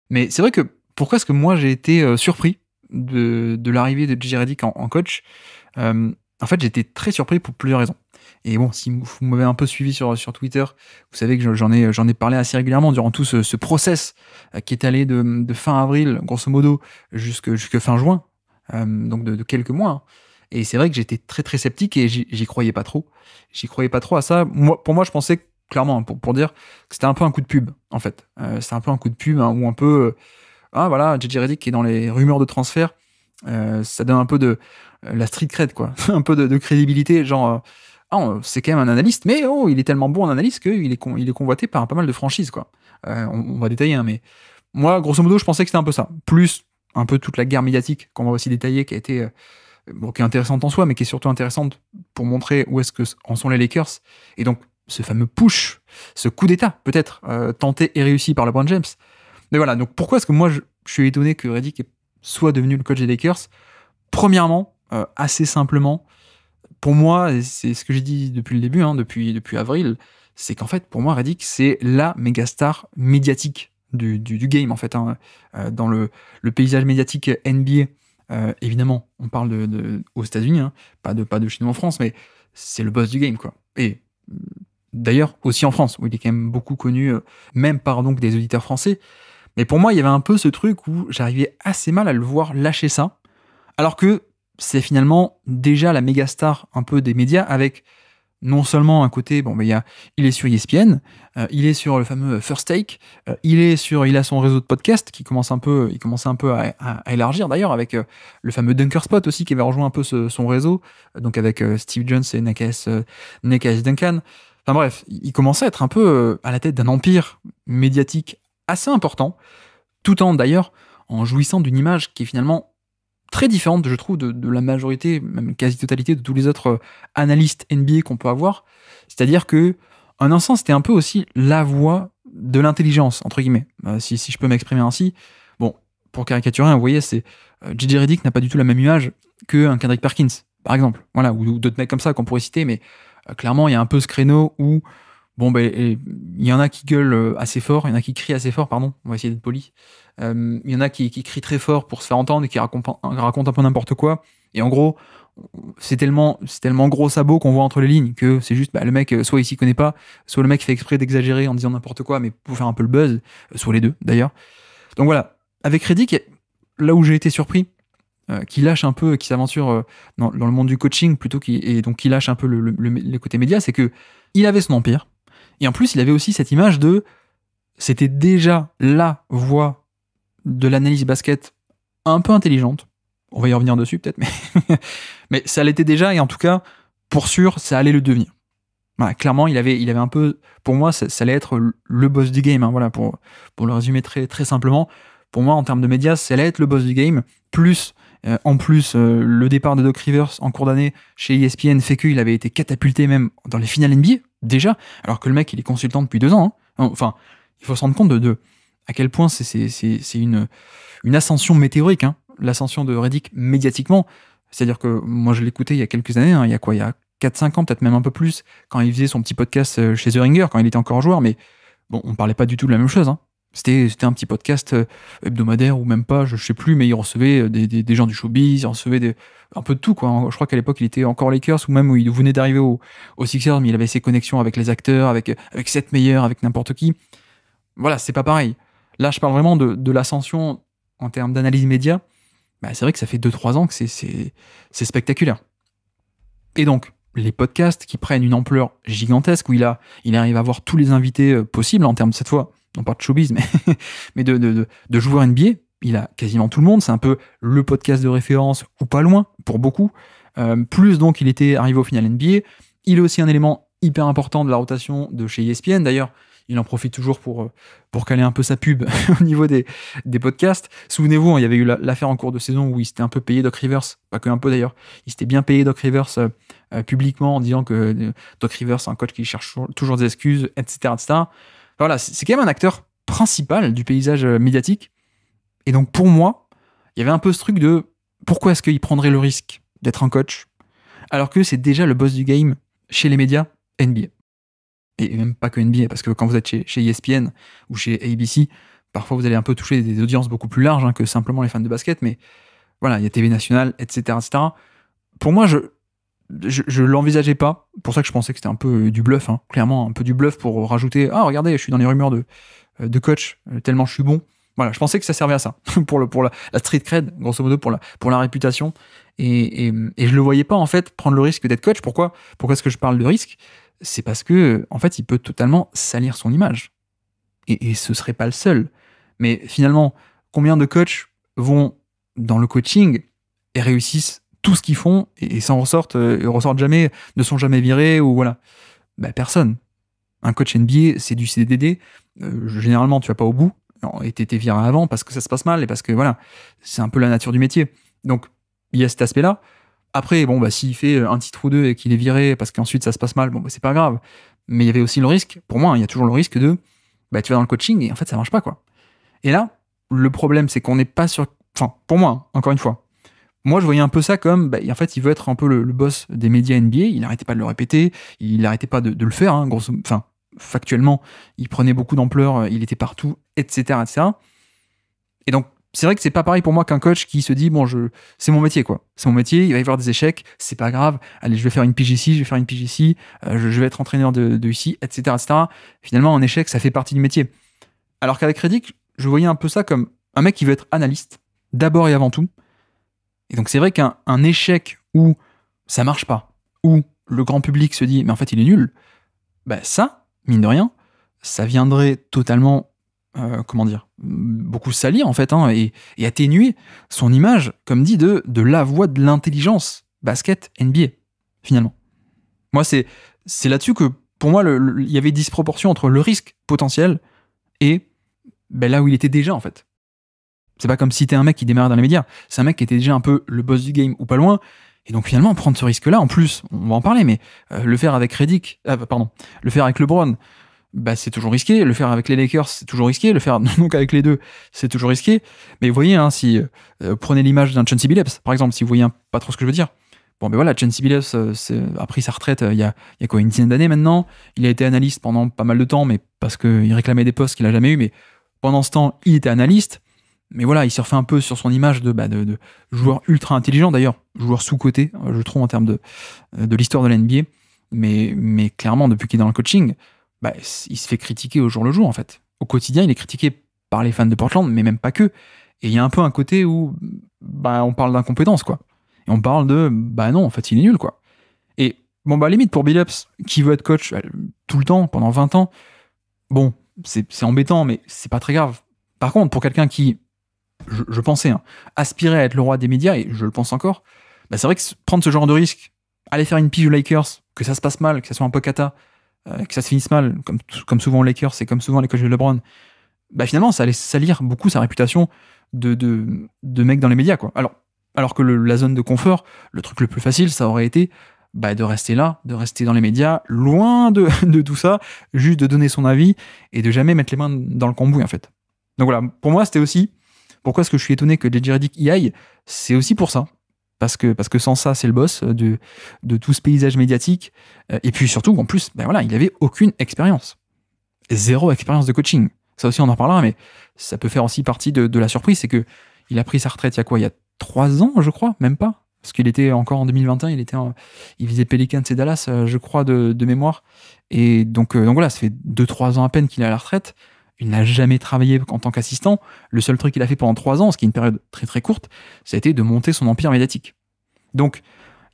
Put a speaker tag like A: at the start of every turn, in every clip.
A: Mais c'est vrai que pourquoi est-ce que moi j'ai été surpris de l'arrivée de JJ Redick en coach. En fait, j'étais très surpris pour plusieurs raisons. Et bon, si vous m'avez un peu suivi sur Twitter, vous savez que j'en ai parlé assez régulièrement durant tout ce process qui est allé de fin avril, grosso modo, jusque fin juin, donc de quelques mois. Hein. Et c'est vrai que j'étais très très sceptique et j'y croyais pas trop. J'y croyais pas trop à ça. Pour moi, je pensais clairement, pour dire que c'était un peu un coup de pub, en fait. C'est un peu un coup de pub, hein, ou un peu... ah voilà, JJ Redick qui est dans les rumeurs de transfert, ça donne un peu de la street cred, quoi. Un peu de crédibilité, genre... c'est quand même un analyste, mais il est tellement bon en analyse qu'il est convoité par pas mal de franchises, quoi. On va détailler, hein, mais moi, grosso modo, je pensais que c'était un peu ça. Plus un peu toute la guerre médiatique qu'on va aussi détailler, qui a été qui est intéressante en soi, mais qui est surtout intéressante pour montrer où est-ce que en sont les Lakers. Et donc, ce fameux push, ce coup d'état, peut-être, tenté et réussi par LeBron James. Mais voilà, donc pourquoi est-ce que moi, je suis étonné que Redick soit devenu le coach des Lakers? Premièrement, assez simplement, pour moi, et c'est ce que j'ai dit depuis le début, hein, depuis avril, c'est qu'en fait, pour moi, Redick, c'est la méga star médiatique du game, en fait, hein, dans le paysage médiatique NBA. Évidemment, on parle aux États-Unis, hein, pas de chez nous en France, mais c'est le boss du game, quoi. Et d'ailleurs, aussi en France, où il est quand même beaucoup connu, même par donc des auditeurs français. Mais pour moi, il y avait un peu ce truc où j'arrivais assez mal à le voir lâcher ça, alors que c'est finalement déjà la méga star un peu des médias, avec non seulement un côté, il est sur ESPN, il est sur le fameux First Take, il a son réseau de podcast qui commence un peu à élargir d'ailleurs, avec le fameux Dunker Spot aussi qui avait rejoint un peu son réseau, donc avec Steve Jones et Nekas Duncan. Enfin bref, il commençait à être un peu à la tête d'un empire médiatique assez important, tout en d'ailleurs en jouissant d'une image qui est finalement très différente, je trouve, de la majorité, même quasi-totalité de tous les autres analystes NBA qu'on peut avoir. C'est-à-dire que, en un sens, c'était un peu aussi la voix de l'intelligence, entre guillemets, si je peux m'exprimer ainsi. Bon, pour caricaturer, vous voyez, JJ Redick n'a pas du tout la même image qu'un Kendrick Perkins, par exemple. Voilà, ou d'autres mecs comme ça qu'on pourrait citer, mais clairement, il y a un peu ce créneau où il y en a qui gueulent assez fort, il y en a qui crient assez fort, pardon, on va essayer d'être poli. Il y en a qui crient très fort pour se faire entendre et qui racontent un peu n'importe quoi. Et en gros, c'est tellement gros sabot qu'on voit entre les lignes que c'est juste le mec, soit il s'y connaît pas, soit le mec fait exprès d'exagérer en disant n'importe quoi, mais pour faire un peu le buzz, soit les deux d'ailleurs. Donc voilà, avec Redick, là où j'ai été surpris, qui lâche un peu, qui s'aventure dans le monde du coaching plutôt, et donc qui lâche un peu le côté média, c'est que il avait son empire. Et en plus, il avait aussi cette image c'était déjà la voix de l'analyse basket un peu intelligente. On va y revenir dessus peut-être, mais ça l'était déjà, et en tout cas, pour sûr, ça allait le devenir. Voilà, clairement, il avait un peu, pour moi, ça allait être le boss du game, hein, voilà, pour le résumer très, très simplement. Pour moi, en termes de médias, ça allait être le boss du game, plus... en plus, le départ de Doc Rivers en cours d'année chez ESPN fait qu'il avait été catapulté même dans les finales NBA, déjà, alors que le mec, il est consultant depuis 2 ans. Hein. Enfin, il faut se rendre compte de à quel point c'est une ascension météorique, hein, l'ascension de Redick médiatiquement. C'est-à-dire que moi, je l'écoutais il y a quelques années, hein, il y a 4-5 ans, peut-être même un peu plus, quand il faisait son petit podcast chez The Ringer, quand il était encore joueur, mais bon, on parlait pas du tout de la même chose, hein. C'était un petit podcast hebdomadaire ou même pas, je sais plus, mais il recevait des gens du showbiz, il recevait un peu de tout, quoi. Je crois qu'à l'époque, il était encore Lakers, ou même où il venait d'arriver au Sixers, mais il avait ses connexions avec les acteurs, avec Seth Meyer, avec n'importe qui. Voilà, c'est pas pareil. Là, je parle vraiment de l'ascension en termes d'analyse média. C'est vrai que ça fait 2-3 ans que c'est spectaculaire. Et donc, les podcasts qui prennent une ampleur gigantesque, où il arrive à avoir tous les invités possibles, en termes, cette fois, non pas de showbiz, mais de joueurs NBA, il a quasiment tout le monde, c'est un peu le podcast de référence, ou pas loin, pour beaucoup. Plus donc, il était arrivé au final NBA. Il est aussi un élément hyper important de la rotation de chez ESPN, d'ailleurs, il en profite toujours pour caler un peu sa pub au niveau des podcasts. Souvenez-vous, il y avait eu l'affaire en cours de saison où il s'était un peu payé Doc Rivers, pas que un peu d'ailleurs, il s'était bien payé Doc Rivers publiquement en disant que Doc Rivers c'est un coach qui cherche toujours des excuses, etc. Voilà, c'est quand même un acteur principal du paysage médiatique. Et donc pour moi, il y avait un peu ce truc de pourquoi est-ce qu'il prendrait le risque d'être un coach alors que c'est déjà le boss du game chez les médias NBA. Et même pas que NBA, parce que quand vous êtes chez ESPN ou chez ABC, Parfois, vous allez un peu toucher des audiences beaucoup plus larges que simplement les fans de basket, mais voilà, il y a TV nationale, etc., etc. Pour moi, je l'envisageais pas. Pour ça que je pensais que c'était un peu du bluff, clairement, un peu du bluff pour rajouter « Ah, regardez, je suis dans les rumeurs de coach, tellement je suis bon ». Voilà, je pensais que ça servait à ça, pour la street cred, grosso modo, pour la réputation. Et je le voyais pas, en fait, prendre le risque d'être coach. Pourquoi est-ce que je parle de risque? C'est parce que, en fait, il peut totalement salir son image. Et ce serait pas le seul. Mais finalement, combien de coachs vont dans le coaching et réussissent tout ce qu'ils font et s'en ressortent jamais, ne sont jamais virés, ou voilà. Personne. Un coach NBA, c'est du CDD. Généralement, tu vas pas au bout. Et t'es viré avant parce que ça se passe mal et parce que voilà, c'est un peu la nature du métier. Donc, il y a cet aspect-là. Après, s'il fait un titre ou deux et qu'il est viré parce qu'ensuite ça se passe mal, c'est pas grave. Mais il y avait aussi le risque, pour moi, il y a toujours le risque de, tu vas dans le coaching et en fait ça marche pas, quoi. Et là, le problème, c'est qu'on n'est pas sur. Enfin, pour moi, encore une fois, moi je voyais un peu ça comme, en fait, il veut être un peu le boss des médias NBA. Il n'arrêtait pas de le répéter, il n'arrêtait pas de le faire, enfin, factuellement, il prenait beaucoup d'ampleur, il était partout, etc., etc. Et donc, c'est vrai que c'est pas pareil pour moi qu'un coach qui se dit, c'est mon métier, quoi. C'est mon métier, il va y avoir des échecs, c'est pas grave, allez, je vais faire une pige ici, je vais faire une pige ici, je vais être entraîneur de ici, etc., etc. Finalement, un échec, ça fait partie du métier. Alors qu'avec Redick, je voyais un peu ça comme un mec qui veut être analyste, d'abord et avant tout. Et donc, c'est vrai qu'un échec où ça marche pas, où le grand public se dit, mais en fait, il est nul, ça, mine de rien, ça viendrait totalement, beaucoup salir, en fait, et atténuer son image, comme dit, de la voix de l'intelligence basket NBA, finalement. Moi, c'est là-dessus que, pour moi, il y avait disproportion entre le risque potentiel et là où il était déjà, en fait. C'est pas comme si t'es un mec qui démarre dans les médias, c'est un mec qui était déjà un peu le boss du game ou pas loin, et donc finalement prendre ce risque-là, en plus, on va en parler, mais le faire avec le faire avec LeBron, c'est toujours risqué, le faire avec les Lakers, c'est toujours risqué, le faire donc avec les deux, c'est toujours risqué, mais vous voyez, si prenez l'image d'un Chauncey Billups, par exemple, si vous voyez pas trop ce que je veux dire. Voilà, Chauncey Billups a pris sa retraite il y a quoi, une dizaine d'années maintenant, il a été analyste pendant pas mal de temps, mais parce qu'il réclamait des postes qu'il a jamais eu, mais pendant ce temps, il était analyste. Mais voilà, il surfait un peu sur son image de joueur ultra intelligent, d'ailleurs, joueur sous-coté, je trouve, en termes de l'histoire de la NBA. Mais clairement, depuis qu'il est dans le coaching, il se fait critiquer au jour le jour, en fait. Au quotidien, il est critiqué par les fans de Portland, mais même pas que. Et il y a un peu un côté où on parle d'incompétence, quoi. Et on parle de, non, en fait, il est nul, quoi. Et limite, pour Billups, qui veut être coach tout le temps, pendant 20 ans, c'est embêtant, mais c'est pas très grave. Par contre, pour quelqu'un qui, je pensais, aspirer à être le roi des médias, et je le pense encore, c'est vrai que prendre ce genre de risque, aller faire une pige aux Lakers, que ça se passe mal, que ça soit un peu cata, que ça se finisse mal, comme souvent aux Lakers et comme souvent les coachs de LeBron, finalement, ça allait salir beaucoup sa réputation de mec dans les médias, quoi. Alors que la zone de confort, le truc le plus facile, ça aurait été de rester là, de rester dans les médias, loin de tout ça, juste de donner son avis et de jamais mettre les mains dans le cambouis, en fait. Donc voilà, pour moi, c'était aussi pourquoi est-ce que je suis étonné que JJ Redick y aille. C'est aussi pour ça. Parce que sans ça, c'est le boss de tout ce paysage médiatique. Et puis surtout, en plus, il avait aucune expérience. Zéro expérience de coaching. Ça aussi, on en reparlera, mais ça peut faire aussi partie de la surprise. C'est que il a pris sa retraite il y a quoi? Il y a 3 ans, je crois, même pas. Parce qu'il était encore en 2021, il faisait Pelicans et Dallas, je crois, de mémoire. Et donc voilà, ça fait 2-3 ans à peine qu'il est à la retraite. Il n'a jamais travaillé en tant qu'assistant. Le seul truc qu'il a fait pendant 3 ans, ce qui est une période très très courte, ça a été de monter son empire médiatique. Donc,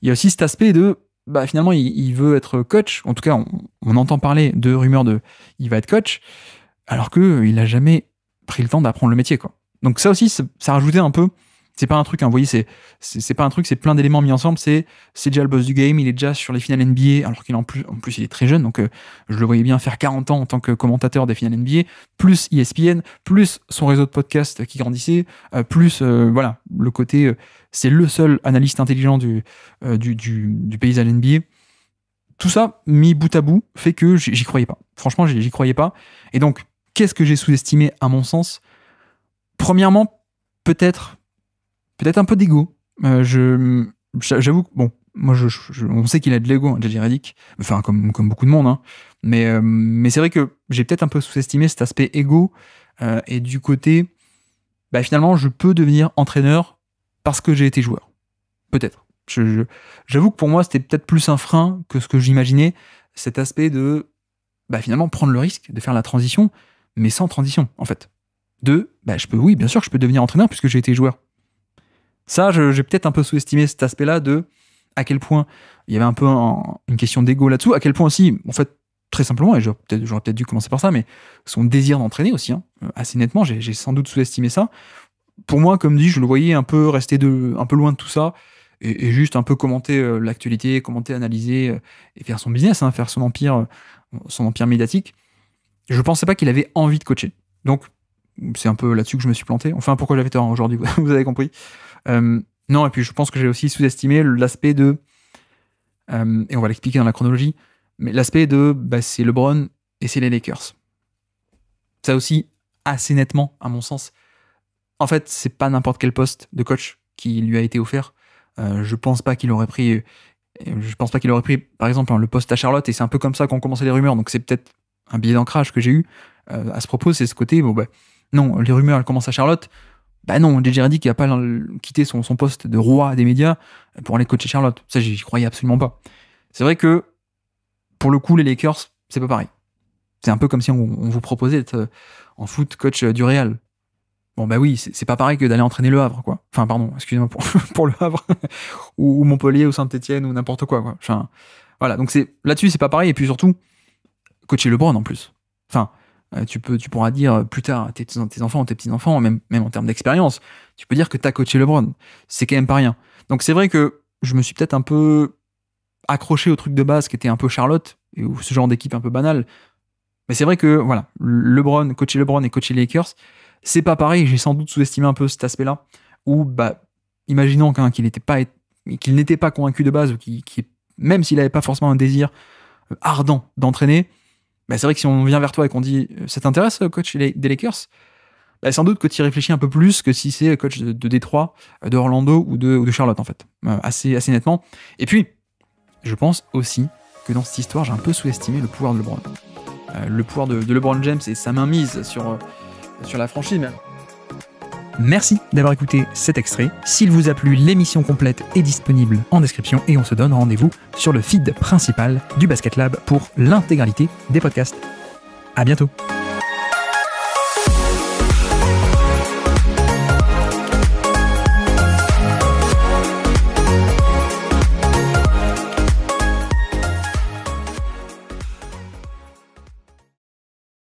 A: il y a aussi cet aspect de, finalement, il veut être coach. En tout cas, on entend parler de rumeurs il va être coach, alors qu'il n'a jamais pris le temps d'apprendre le métier, quoi. Donc ça aussi, ça rajoutait un peu. C'est pas un truc, vous voyez, c'est pas un truc, c'est plein d'éléments mis ensemble. C'est déjà le boss du game, il est déjà sur les finales NBA, alors qu'il en plus il est très jeune, donc je le voyais bien faire 40 ans en tant que commentateur des finales NBA, plus ESPN, plus son réseau de podcasts qui grandissait, plus voilà, le côté, c'est le seul analyste intelligent du paysage NBA. Tout ça, mis bout à bout, fait que j'y croyais pas. Franchement, j'y croyais pas. Et donc, qu'est-ce que j'ai sous-estimé à mon sens? Premièrement, peut-être un peu d'ego. J'avoue que, moi, on sait qu'il a de l'ego, JJ Redick, enfin, comme beaucoup de monde, mais c'est vrai que j'ai peut-être un peu sous-estimé cet aspect ego, et du côté, finalement, je peux devenir entraîneur parce que j'ai été joueur. Peut-être. J'avoue que pour moi, c'était peut-être plus un frein que ce que j'imaginais, cet aspect de finalement prendre le risque de faire la transition, mais sans transition, en fait. Oui, bien sûr que je peux devenir entraîneur puisque j'ai été joueur. Ça, j'ai peut-être un peu sous-estimé cet aspect-là de à quel point il y avait un peu une question d'ego là-dessous, à quel point aussi, en fait, très simplement, et j'aurais peut-être dû commencer par ça, mais son désir d'entraîner aussi, assez nettement, j'ai sans doute sous-estimé ça. Pour moi, comme dit, je le voyais un peu rester un peu loin de tout ça, et juste un peu commenter l'actualité, analyser, et faire son business, faire son empire médiatique. Je pensais pas qu'il avait envie de coacher. Donc, c'est un peu là-dessus que je me suis planté. Enfin, pourquoi j'avais tort aujourd'hui, vous avez compris. Non, et puis je pense que j'ai aussi sous-estimé l'aspect de... et on va l'expliquer dans la chronologie, mais l'aspect de c'est LeBron et c'est les Lakers. Ça aussi, assez nettement, à mon sens. En fait, c'est pas n'importe quel poste de coach qui lui a été offert. Je pense pas qu'il aurait pris, par exemple, le poste à Charlotte, et c'est un peu comme ça qu'ont commencé les rumeurs, donc c'est peut-être un billet d'ancrage que j'ai eu à ce propos, c'est ce côté, non, les rumeurs, elles commencent à Charlotte. Non, JJ Redick n'a pas quitté son poste de roi des médias pour aller coacher Charlotte. Ça, j'y croyais absolument pas. C'est vrai que, pour le coup, les Lakers, c'est pas pareil. C'est un peu comme si on vous proposait d'être en foot coach du Real. Bon, oui, c'est pas pareil que d'aller entraîner le Havre, quoi. Enfin, pardon, excusez-moi pour le Havre, ou Montpellier, ou Saint-Etienne, ou n'importe quoi, quoi. Enfin, voilà, donc là-dessus, c'est pas pareil, et puis surtout, coacher LeBron en plus. Enfin, tu pourras dire plus tard, tes enfants, tes petits-enfants, même en termes d'expérience, tu peux dire que t'as coaché LeBron. C'est quand même pas rien. Donc c'est vrai que je me suis peut-être un peu accroché au truc de base qui était un peu Charlotte, ou ce genre d'équipe un peu banale. Mais c'est vrai que, voilà, coacher LeBron et coacher les Lakers, c'est pas pareil. J'ai sans doute sous-estimé un peu cet aspect-là, où, imaginons qu'il n'était pas convaincu de base, ou même s'il n'avait pas forcément un désir ardent d'entraîner, c'est vrai que si on vient vers toi et qu'on dit « ça t'intéresse, coach des Lakers ?» sans doute que tu y réfléchis un peu plus que si c'est coach de Détroit, de Orlando ou de Charlotte, en fait. Assez nettement. Et puis, je pense aussi que dans cette histoire, j'ai un peu sous-estimé le pouvoir de LeBron. Le pouvoir de LeBron James et sa mainmise sur la franchise. Merci d'avoir écouté cet extrait. S'il vous a plu, l'émission complète est disponible en description et on se donne rendez-vous sur le feed principal du Basket Lab pour l'intégralité des podcasts. À bientôt.